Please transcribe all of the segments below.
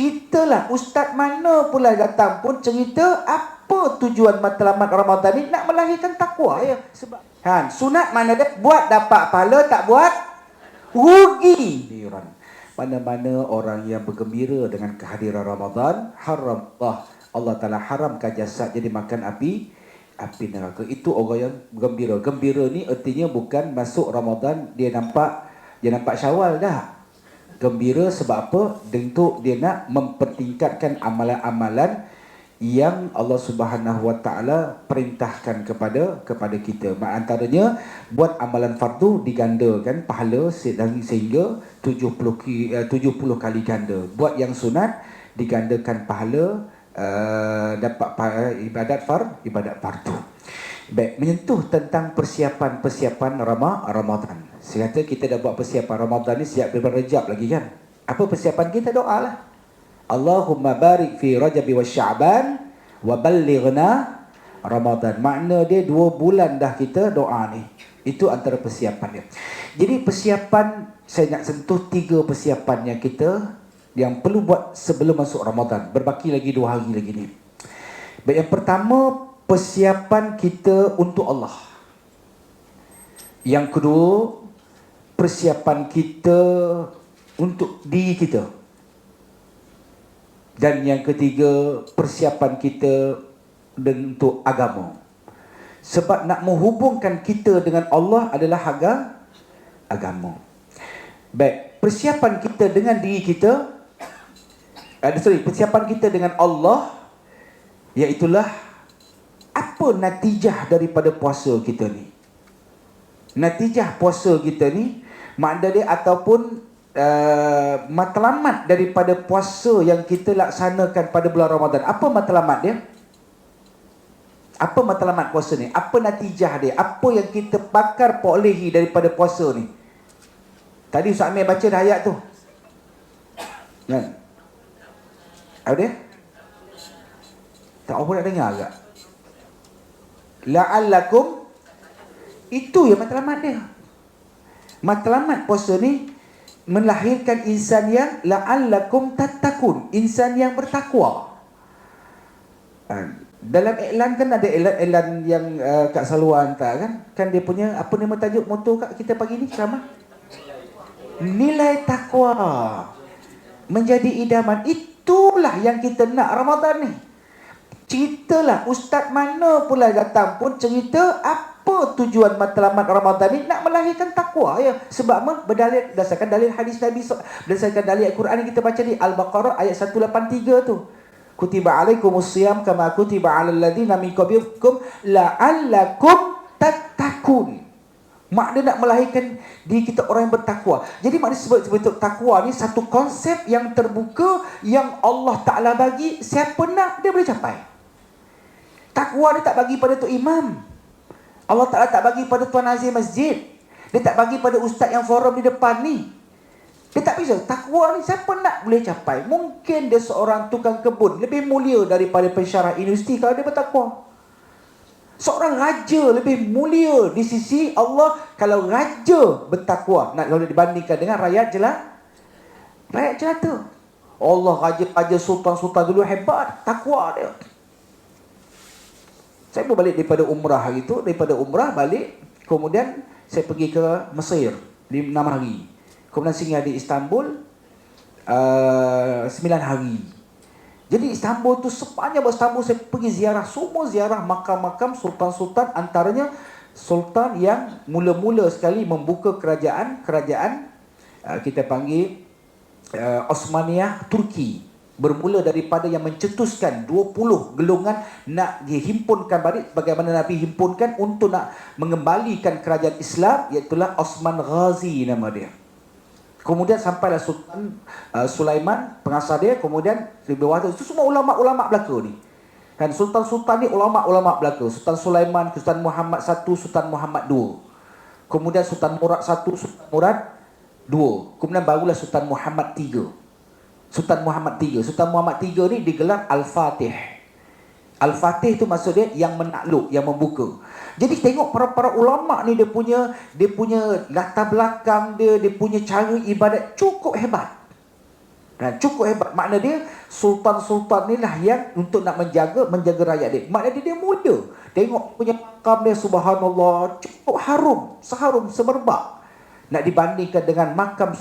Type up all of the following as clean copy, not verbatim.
Ceritalah, ustaz mana pula datang pun cerita apa tujuan matlamat Ramadan ni, nak melahirkan takwa ya. Sebab sunat mana dia? Buat dapat pahala, tak buat rugi. Mana-mana orang yang bergembira dengan kehadiran Ramadan, haram Allah Ta'ala haramkan jasad jadi makan api neraka. Itu orang yang gembira. Gembira ni artinya bukan masuk Ramadan dia nampak Syawal dah. Gembira sebab apa? Untuk dia nak mempertingkatkan amalan-amalan yang Allah Subhanahu Wa Taala perintahkan kepada kita. Antaranya buat amalan fardu digandakan pahala sehingga 70 kali ganda. Buat yang sunat digandakan pahala, dapat ibadat fardu. Baik, menyentuh tentang persiapan Ramadan. Saya kata kita dah buat persiapan Ramadan ni siap daripada Rejab lagi kan. Apa persiapan kita? Doa lah. Allahumma barik fi Rajab wa Sya'ban wa ballighna Ramadan. Makna dia 2 bulan dah kita doa ni. Itu antara persiapan dia. Jadi persiapan, saya nak sentuh 3 persiapan yang kita yang perlu buat sebelum masuk Ramadan. Berbaki lagi 2 hari lagi ni. Baik, yang pertama, persiapan kita untuk Allah. Yang kedua, persiapan kita untuk diri kita. Dan yang ketiga, persiapan kita untuk agama. Sebab nak menghubungkan kita dengan Allah adalah agama. Baik, persiapan kita dengan diri kita, persiapan kita dengan Allah, iaitulah apa natijah daripada puasa kita ni. Natijah puasa kita ni, makna dia ataupun matlamat daripada puasa yang kita laksanakan pada bulan Ramadan. Apa matlamat dia? Apa matlamat puasa ni? Apa natijah dia? Apa yang kita bakar perolehi daripada puasa ni? Tadi Ustaz Amir baca dah ayat tu. Kan? Apa dia? Tak apa nak dengar agak. La'allakum, itu yang matlamat dia. Matlamat puasa ni melahirkan insan yang la'allakum tattaqun, insan yang bertakwa. Dalam iklan kan ada iklan yang Kak Salwa hantar kan? Kan dia punya apa nama tajuk moto Kak kita pagi ni ceramah? Nilai takwa menjadi idaman. Itulah yang kita nak Ramadan ni. Ceritalah, ustaz mana pula datang pun cerita apa tujuan matlamat Ramadan ni, nak melahirkan takwa ya. Sebab apa? Berdasarkan dalil hadis Nabi, berdasarkan dalil Al-Quran yang kita baca di Al-Baqarah ayat 183 tu. Kutiba alaikumusiyam kama kutiba alal ladzina min qablikum la'allakum tattaqun. Makna nak melahirkan diri kita orang yang bertakwa. Jadi makna sebut takwa ni satu konsep yang terbuka yang Allah Ta'ala bagi, siapa nak dia boleh capai. Takwa dia tak bagi pada Tok Imam. Allah Ta'ala tak bagi pada Tuan Azim Masjid. Dia tak bagi pada ustaz yang forum di depan ni. Dia tak bisa. Takwa ni siapa nak boleh capai. Mungkin dia seorang tukang kebun lebih mulia daripada pensyarah universiti kalau dia bertakwa. Seorang raja lebih mulia di sisi Allah kalau raja bertakwa. Nak kalau dibandingkan dengan rakyat jelata. Allah raja sultan-sultan dulu hebat, takwa dia. Saya pun balik daripada umrah hari tu, daripada umrah balik, kemudian saya pergi ke Mesir 6 hari. Kemudian singgah di Istanbul 9 hari. Jadi Istanbul tu sepanjang Istanbul saya pergi ziarah, semua ziarah makam-makam sultan-sultan, antaranya sultan yang mula-mula sekali membuka kerajaan kita panggil Osmaniyah Turki. Bermula daripada yang mencetuskan 20 gelongan nak dihimpunkan balik, bagaimana Nabi himpunkan untuk nak mengembalikan kerajaan Islam, iaitulah Osman Ghazi nama dia. Kemudian sampailah Sultan Sulaiman pengasas dia, kemudian di bawah itu semua ulama-ulama belaka ni. Kan sultan-sultan ni ulama-ulama belaka. Sultan Sulaiman, Sultan Muhammad I, Sultan Muhammad II. Kemudian Sultan Murad I, Sultan Murad II. Kemudian barulah Sultan Muhammad III. Sultan Muhammad III ni digelar Al-Fatih. Al-Fatih tu maksud dia yang menakluk, yang membuka. Jadi tengok para ulama ni dia punya latar belakang dia punya cara ibadat cukup hebat. Dan cukup hebat. Makna dia sultan-sultan ni lah yang untuk nak menjaga rakyat dia. Makna dia muda. Tengok punya makam dia, subhanallah, cukup harum, seharum semerbak. Nak dibandingkan dengan makam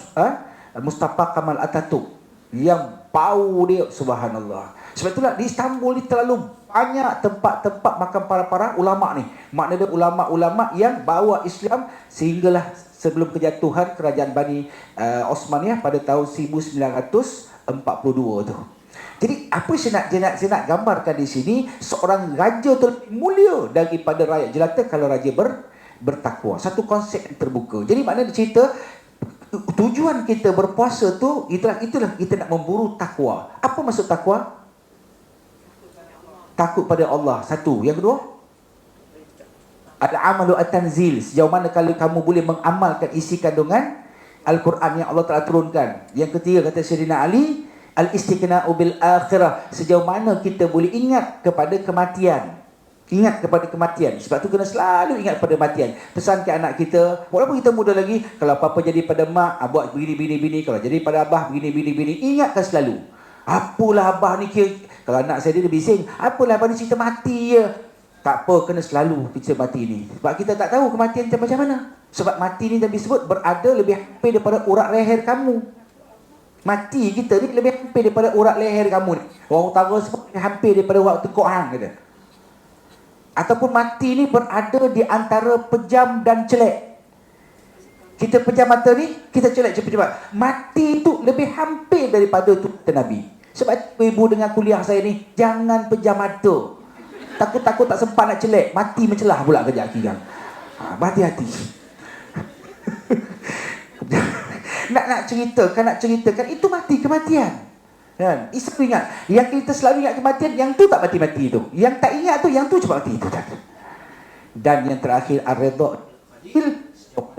Mustafa Kamal Atatürk yang bau dia, subhanallah. Sebab itulah di Istanbul ni terlalu banyak tempat-tempat makam para ulama ni. Makna dia ulama-ulama yang bawa Islam sehinggalah sebelum kejatuhan kerajaan Bani Osmaniyah pada tahun 1942 tu. Jadi apa saya nak gambarkan di sini, seorang raja tu lebih mulia daripada rakyat jelata kalau raja bertakwa. Satu konsep yang terbuka. Jadi makna dia cerita tujuan kita berpuasa tu itulah kita nak memburu takwa. Apa maksud takwa? Takut pada Allah. Satu. Yang kedua, al-amalu at-tanzil. Sejauh mana kalau kamu boleh mengamalkan isi kandungan Al-Quran yang Allah telah turunkan. Yang ketiga kata Sayyidina Ali, al-istiqna'u bil akhirah. Sejauh mana kita boleh ingat kepada kematian. Ingat kepada kematian. Sebab tu kena selalu ingat pada kematian. Pesan ke anak kita, walaupun kita muda lagi, kalau apa-apa jadi pada mak, buat begini. Kalau jadi pada abah, begini. Ingatkan selalu. Apalah abah ni kira. Kalau anak saya dia bising, apalah abah ni cerita mati je. Tak apa, kena selalu kita mati ni. Sebab kita tak tahu kematian macam mana. Sebab mati ni Nabi sebut berada lebih hampir daripada urat leher kamu. Mati kita ni lebih hampir daripada urat leher kamu ni. Orang utara sebut hampir daripada urat tekuk hang kata. Ataupun mati ni berada di antara pejam dan celek. Kita pejam mata ni, kita celek cepat-cepat. Mati tu lebih hampir daripada tu kata Nabi. Sebab ibu dengan kuliah saya ni, jangan pejam mata. Takut-takut tak sempat nak celek, mati mencelah pula kejap kira. Hati-hati. nak ceritakan itu mati kematian. Kan? Isap ingat, yang kita selalu ingat kematian, yang tu tak mati-mati tu. Yang tak ingat tu, yang tu cepat mati tu. Dan yang terakhir, ar-ridha.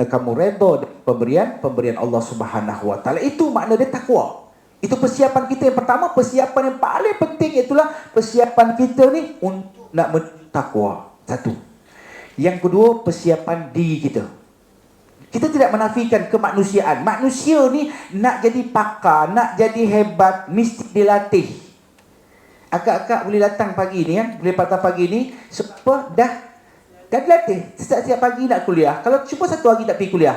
Kamu redha dengan pemberian Allah Subhanahu Wa Taala. Itu makna dia takwa. Itu persiapan kita yang pertama, persiapan yang paling penting itulah persiapan kita ni untuk nak bertakwa. Satu. Yang kedua, persiapan diri kita. Kita tidak menafikan kemanusiaan. Manusia ni nak jadi pakar, nak jadi hebat, mesti dilatih. Akak-akak boleh datang pagi ni kan, boleh patah pagi ni, sebab dah dilatih. Setiap pagi nak kuliah. Kalau cuba satu hari tak pergi kuliah,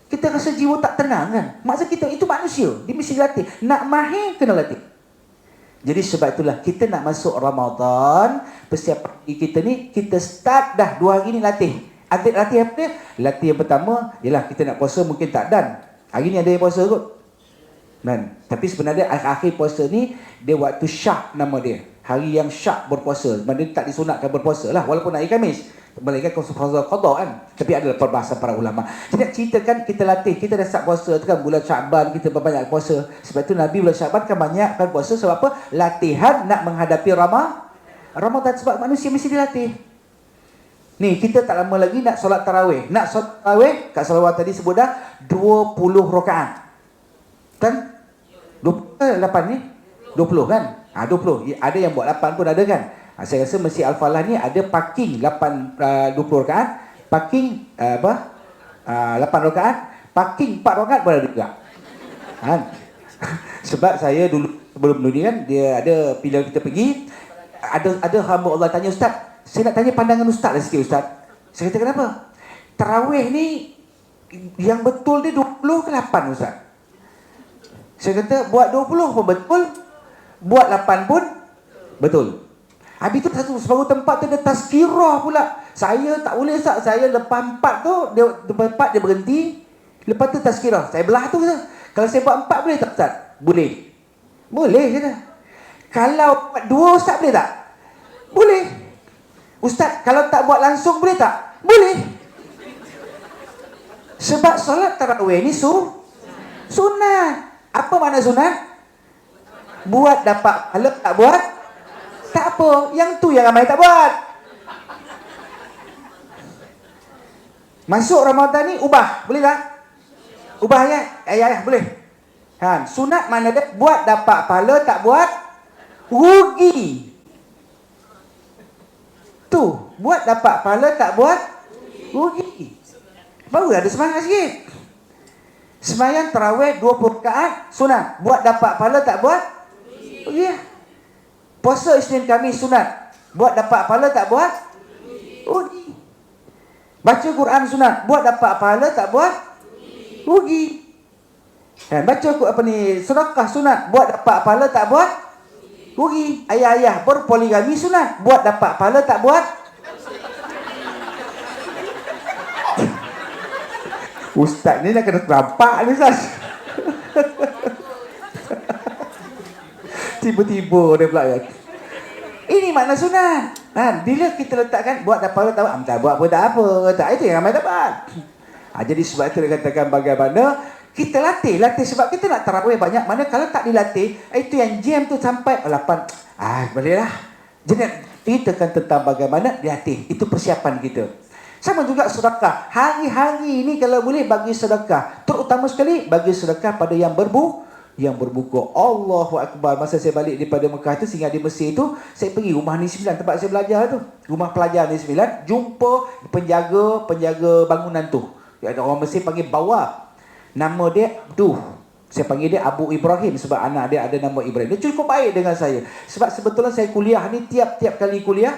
kita rasa jiwa tak tenang kan. Maksud kita, itu manusia, dia mesti dilatih. Nak mahir, kena latih. Jadi sebab itulah kita nak masuk Ramadan, persiapan kita ni, kita start dah 2 hari ni latih. Latih apa dia? Latih yang pertama, ialah kita nak puasa mungkin tak dan. Hari ni ada yang puasa kot. Kan? Tapi sebenarnya akhir puasa ni, dia waktu syak nama dia. Hari yang syak berpuasa. Maksudnya tak disunatkan berpuasa lah, walaupun hari Khamis. Melainkan qada kan. Tapi ada perbahasan para ulama. Jadi ceritakan kita latih, kita dah start puasa tu kan, bulan Syaban kita berbanyak puasa. Sebab tu Nabi bulan Syaban kan banyakkan puasa. Sebab apa? Latihan nak menghadapi Ramadan. Sebab manusia mesti dilatih. Ni kita tak lama lagi nak solat tarawih. Nak solat tarawih, Kak Salawat tadi sebut dah 20 rakaat. Kan? 20 8 ni? 20 kan? 20. Ada yang buat 8 pun ada kan? Saya rasa Masjid Al-Falah ni ada parking 20 rakaat, parking 8 rakaat, parking 4 rakaat pun ada juga. Kan? Sebab saya dulu sebelum ni kan, dia ada pilihan kita pergi, ada hamba Allah tanya, Ustaz, saya nak tanya pandangan Ustaz lah sikit Ustaz. Saya kata kenapa? Tarawih ni yang betul dia 20 ke 8 Ustaz? Saya kata buat 20 pun betul, buat 8 pun betul. Habis tu satu separuh tempat tu ada tazkirah pula. Saya tak boleh Ustaz, saya lepas 4 tu, lepas 4 dia berhenti, lepas tu tazkirah. Saya belah tu Ustaz. Kalau saya buat 4 boleh tak Ustaz? Boleh. Boleh kata. Kalau buat 2 Ustaz boleh tak? Boleh. Ustaz, kalau tak buat langsung boleh tak? Boleh. Sebab solat tarawih ni sunat. Apa makna sunat? Buat dapat pahala, tak buat tak apa. Yang tu yang ramai tak buat. Masuk Ramadan ni ubah, boleh tak? Ubah ya? Ya, boleh. Sunat mana dia? Buat dapat pahala, tak buat rugi. Tu, buat dapat pahala, tak buat rugi. Baru ada semangat sikit. Sembahyang tarawih 20 rakaat sunat. Buat dapat pahala tak buat? Ya. Puasa Isnin Khamis sunat. Buat dapat pahala tak buat? Rugi. Baca Quran sunat. Buat dapat pahala tak buat? Rugi. Baca sedekah sunat. Buat dapat pahala tak buat? Rugi. Ayah-ayah berpoligami sunat. Buat dapat pahala tak buat? Ustaz ni dah kena terampak ni, Ustaz. Tiba-tiba dia pula kan. Ini makna sunat. Bila kita letakkan buat dapat pahala tak buat? Tak buat pun tak apa. Tak, itu yang ramai dapat. Jadi sebab itu dia katakan bagaimana kita latih sebab kita nak tarawih banyak. Mana kalau tak dilatih, itu yang jam tu sampai 8. Bolehlah. Jadi kita kan tentang bagaimana dilatih. Itu persiapan kita. Sama juga sedekah. Hari-hari ini kalau boleh bagi sedekah. Terutama sekali bagi sedekah pada yang berbuka. Allahu Akbar. Masa saya balik daripada Mekah tu, singgah di Mesir tu, saya pergi rumah ni 9, tempat saya belajar tu. Rumah pelajar ni 9, jumpa penjaga bangunan tu. Ada orang Mesir panggil bawab. Nama dia saya panggil dia Abu Ibrahim sebab anak dia ada nama Ibrahim. Dia cukup baik dengan saya. Sebab sebetulnya saya kuliah ni tiap kali kuliah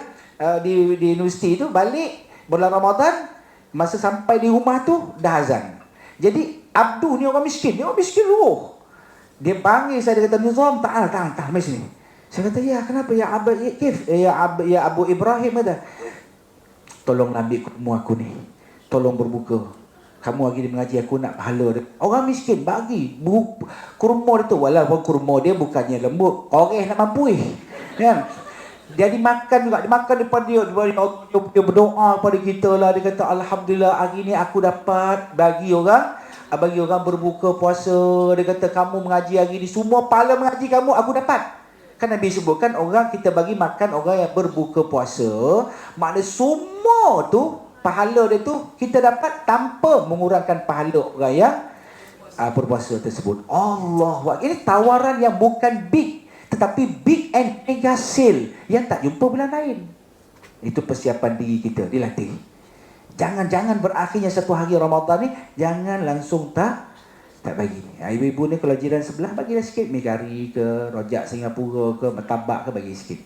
di universiti tu, balik bulan Ramadan, masa sampai di rumah tu dah azan. Jadi Abdu ni orang miskin. Dia orang miskin roh. Dia panggil saya, dia kata, Nizam, tak, mari sini. Saya kata, ya kenapa? Ya Abu Ibrahim ada. Tolong ambil kurma aku ni. Tolong berbuka. Kamu lagi mengaji, aku nak pahala dia. Orang miskin bagi kurma dia tu. Walaupun kurma dia bukannya lembut. Orang nak mampu kan? Dia dimakan juga. Dia makan daripada dia berdoa pada kita lah. Dia kata, Alhamdulillah hari ni aku dapat bagi orang berbuka puasa. Dia kata, kamu mengaji hari ni, semua pahala mengaji kamu aku dapat. Kan Nabi sebutkan orang kita bagi makan orang yang berbuka puasa, maknanya semua tu pahala dia tu kita dapat tanpa mengurangkan pahala orang yang berpuasa tersebut. Allah, ini tawaran yang bukan big, tetapi big and mega sale yang tak jumpa bulan lain. Itu persiapan diri kita, dilatih. Jangan berakhirnya satu hari Ramadan ni, jangan langsung tak bagi. Ibu-ibu ni kalau jiran sebelah, bagilah sikit. Mi kari ke, rojak Singapura ke, martabak ke, bagi sikit.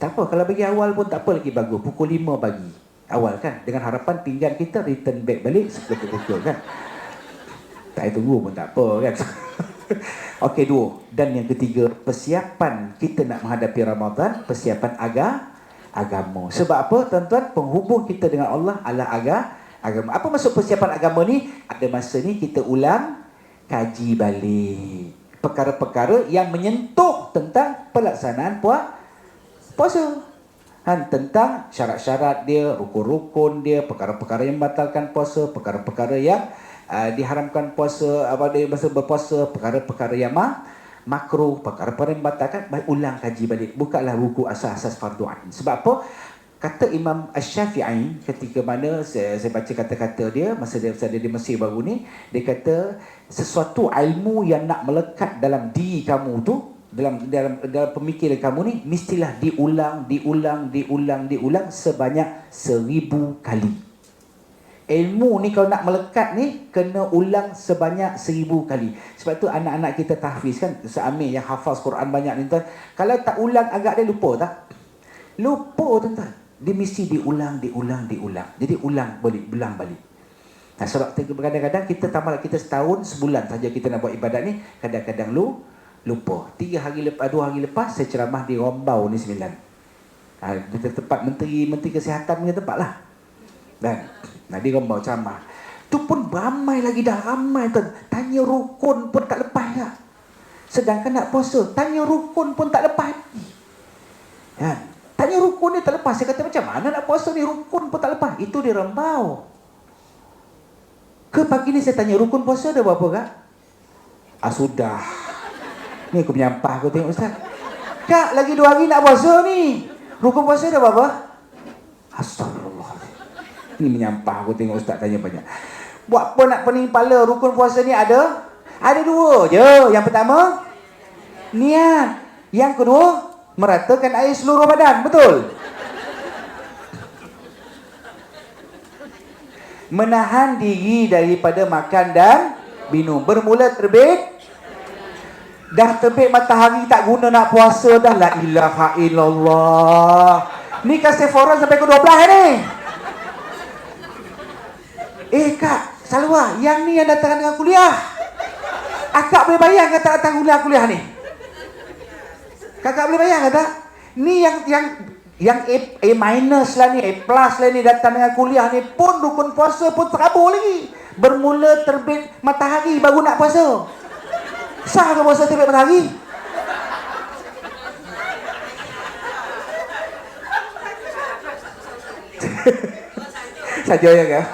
Tak apa, kalau bagi awal pun tak apa lagi bagus. Pukul 5 bagi. Awal kan, dengan harapan pinggan kita return back balik sebelum pukul kan. Tak tunggu pun tak apa kan. Okey, 2. Dan yang ketiga, persiapan kita nak menghadapi Ramadan, persiapan agama. Sebab apa, tuan-tuan? Penghubung kita dengan Allah adalah agama. Apa maksud persiapan agama ni? Ada masa ni kita ulang, kaji balik perkara-perkara yang menyentuh tentang pelaksanaan puasa. Tentang syarat-syarat dia, rukun-rukun dia, perkara-perkara yang membatalkan puasa, perkara-perkara yang diharamkan puasa, masa berpuasa, perkara-perkara yang makruh, perkara-perkara yang membatalkan. Ulang kaji balik. Bukalah buku asas-asas fardu ain. Sebab apa? Kata Imam Asy-Syafi'i ketika mana saya baca kata-kata dia masa dia di Mesir baru ni, dia kata sesuatu ilmu yang nak melekat dalam diri kamu tu, dalam pemikiran kamu ni, mestilah diulang sebanyak 1000 kali. Ilmu ni kalau nak melekat ni, kena ulang sebanyak 1000 kali. Sebab tu anak-anak kita tahfiz kan, Amir yang hafaz Quran banyak ni tuan, kalau tak ulang agak dia lupa tak? Lupa tuan-tuan. Dia mesti diulang. Jadi ulang balik. Sebab kadang-kadang kita tambah kita setahun, sebulan saja kita nak buat ibadat ni, kadang-kadang lupa. 2 hari lepas saya ceramah di Rombau ni 9. Di tempat Menteri Kesihatan punya tempat lah. Dan di Rombau ceramah. Tu pun ramai lagi, dah ramai tuan. Tanya rukun pun tak lepas tak? Sedangkan nak puasa, tanya rukun pun tak lepas. Tanya rukun ni tak lepas. Saya kata macam mana nak puasa ni, rukun pun tak lepas. Itu di Rombau. Ke pagi ni saya tanya rukun puasa dah berapa kak? Sudah. Ni aku menyampah aku tengok ustaz. Kak, lagi 2 hari nak puasa ni. Rukun puasa dah berapa? Astagfirullah. Ni menyampah aku tengok ustaz tanya banyak. Buat apa nak pening kepala? Rukun puasa ni ada 2 je. Yang pertama, niat. Yang kedua, meratakan air seluruh badan. Betul? Menahan diri daripada makan dan Minum. Bermula terbit. Dah terbit matahari tak guna nak puasa dah. La ilaha illallah. Ni kasih foran sampai ke 12 ni. Kak Salwa, yang ni yang datang dengan kuliah. Akak boleh bayang kata datang kuliah ni? Kakak boleh bayang kata? Ni yang A minus lah ni, A plus lah ni datang dengan kuliah ni pun rukun puasa pun terabur lagi. Bermula terbit matahari baru nak puasa. Sah ke puasa terbit matahari? Saja ya kan?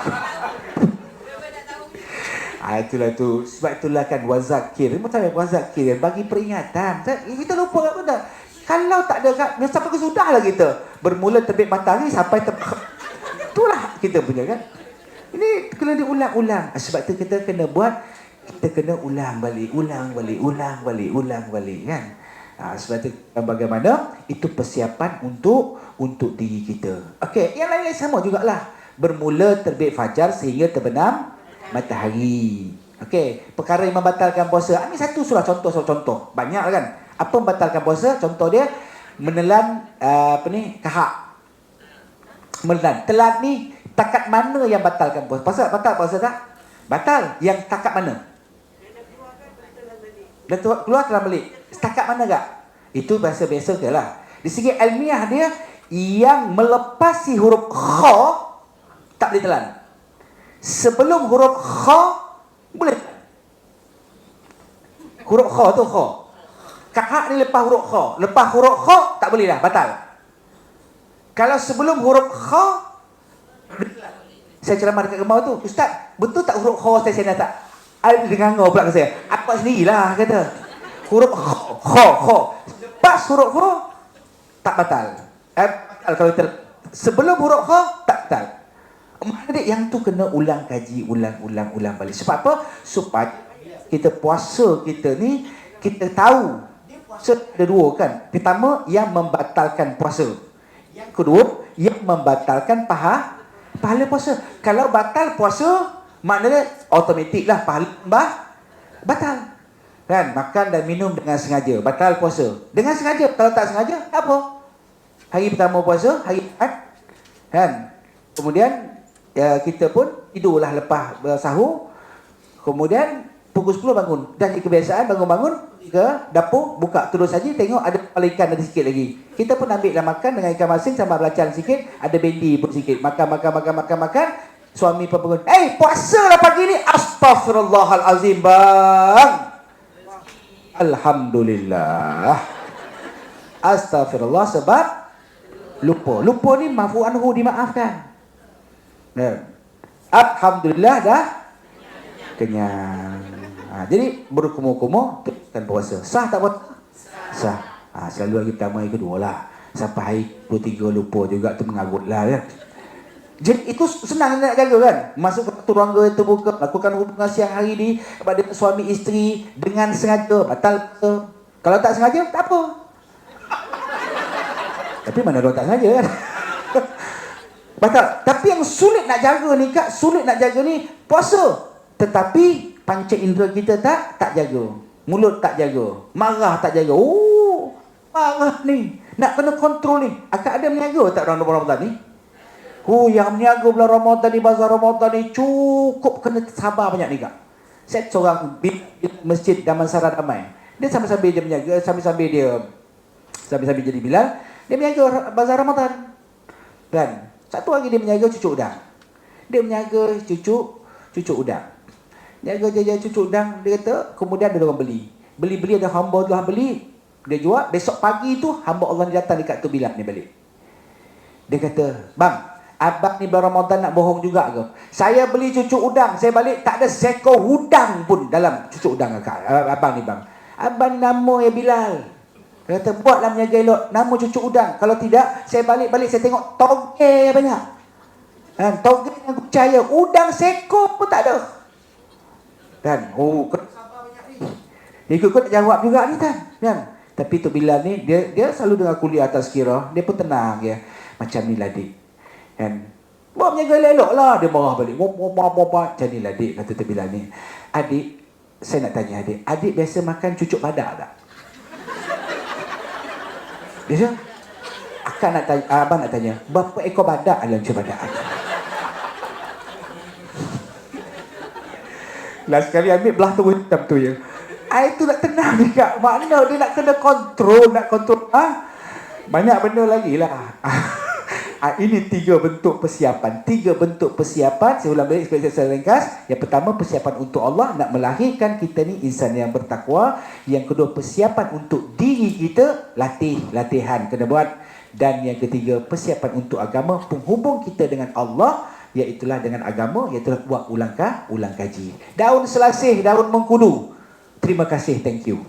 Itulah tu. Sebab itulah kan wazakir. Macam wazakir bagi peringatan. Kita lupa apa dah. Kalau tak ada sampai ke sudah lah kita. Bermula terbit matahari sampai itulah kita punya kan. Ini kena diulang-ulang. Sebab tu kita kena buat, kita kena ulang balik kan. Sebab tu bagaimana itu persiapan untuk diri kita. Okey, yang lain-lain sama jugalah. Bermula terbit fajar sehingga terbenam matahari. Okey, perkara yang membatalkan puasa. Ini satu surah contoh. Banyak kan. Apa membatalkan puasa? Contoh dia menelan kahak. Menelan. Telan ni takat mana yang batalkan puasa? Batal puasa tak? Batal. Yang takat mana? Dan keluar telan balik. Setakat mana tak? Itu biasa-biasa ke lah. Di segi ilmiah dia, yang melepasi huruf kha tak boleh telan. Sebelum huruf kha boleh. Huruf kha tu kha. Kahak ni lepas huruf kha. Lepas huruf kha tak boleh dah, batal. Kalau sebelum huruf kha, saya ceramah dekat rumah tu, Ustaz, betul tak huruf kha saya tak? Ada dengar pula ke saya. Apa sendirilah kata. Huruf kha. Lepas huruf kha tak batal. Kalau kita sebelum huruf kha tak batal. Maknanya yang tu kena ulang kaji, ulang balik. Sebab apa? Supaya kita puasa kita ni, kita tahu puasa ada dua kan. Pertama, yang membatalkan puasa. Yang kedua, yang membatalkan pahala puasa. Kalau batal puasa, maknanya automatik lah pahala batal. Kan? Makan dan minum dengan sengaja, batal puasa. Dengan sengaja. Kalau tak sengaja, apa? Hari pertama puasa, hari Ahad. Kan? Kemudian kita pun tidurlah lepas sahur. Kemudian pukul 10 bangun. Dah jadi kebiasaan bangun-bangun ke dapur, buka terus saja, tengok ada kepala ikan ada sikit lagi. Kita pun ambil lah makan dengan ikan masin sama belacan sikit, ada bendi pun sikit. Makan. Suami pun bangun. Puasa lah pagi ni. Astaghfirullahalazim bang. Alhamdulillah. Astaghfirullah sebab lupa ni mafu anhu, dimaafkan. Alhamdulillah dah kenyang. Jadi berkumur-kumur teruskan puasa. Sah tak puasa? Sah. Selalu hari pertama, hari kedua lah. Sampai hari 23 lupa juga, tu mengarut lah kan. Jadi itu senang nak jaga kan. Masuk ke turangga terbuka, lakukan hubungan siang hari ni kepada suami isteri dengan sengaja, batal. Kalau tak sengaja, tak apa. Tapi mana orang tak sengaja kan. Batal. Tapi yang sulit nak jaga ni Kak, puasa. Tetapi panca indera kita tak jaga. Mulut tak jaga. Marah tak jaga. Marah ni. Nak kena kontrol ni. Akak ada meniaga tak dalam Ramadan ni? Yang meniaga bulan Ramadan ni, bazar Ramadan ni, cukup kena sabar banyak ni Kak. Saya seorang masjid Damansara Damai. Dia sambil-sambil dia meniaga, sambil-sambil jadi Bilal, dia meniaga bazar Ramadan. Kan? Satu hari dia meniaga cucuk udang. Dia meniaga cucuk udang. Niaga dia cucuk udang, dia kata, kemudian ada orang beli. Beli ada hamba Allah beli. Dia jual, besok pagi tu hamba Allah ni datang dekat tu Bilal ni balik. Dia kata, "Bang, abang ni bulan Ramadan nak bohong juga ke? Saya beli cucuk udang, saya balik tak ada seekor udang pun dalam cucuk udang abang ni bang. Abang nama ya Bilal." Dia kata, "Buatlah menjaga elok, nama cucuk udang. Kalau tidak, saya balik saya tengok toge banyak. Toge yang percaya, udang seekor pun tak ada." Kan? Kena sabar banyak ni. Ikut nak jawab juga ni kan? Tapi tu Bilal ni, dia selalu dengar kuliah atas kira, dia pun tenang ya. Macam ni lah dik. Kan? Buat menjaga elok lah. Dia marah balik. Macam ni lah dik, kata tu Bilal ni. Adik, Saya nak tanya adik. Adik biasa makan cucuk badak tak? Biasa? Abang nak tanya. Berapa ekor badak dalam cucuk badak? Last sekali ambil belah tu macam tu je. Itu nak tenang juga. Makna dia nak kena kontrol. Banyak benda lagi lah. Ini 3 bentuk persiapan. 3 bentuk persiapan. Saya ulang balik secara ringkas. Yang pertama, persiapan untuk Allah. Nak melahirkan kita ni insan yang bertakwa. Yang kedua, persiapan untuk diri kita. Latihan kena buat. Dan yang ketiga, persiapan untuk agama. Penghubung kita dengan Allah, iaitulah dengan agama, iaitulah buat ulang kaji. Daun selasih, daun mengkudu. Terima kasih, thank you.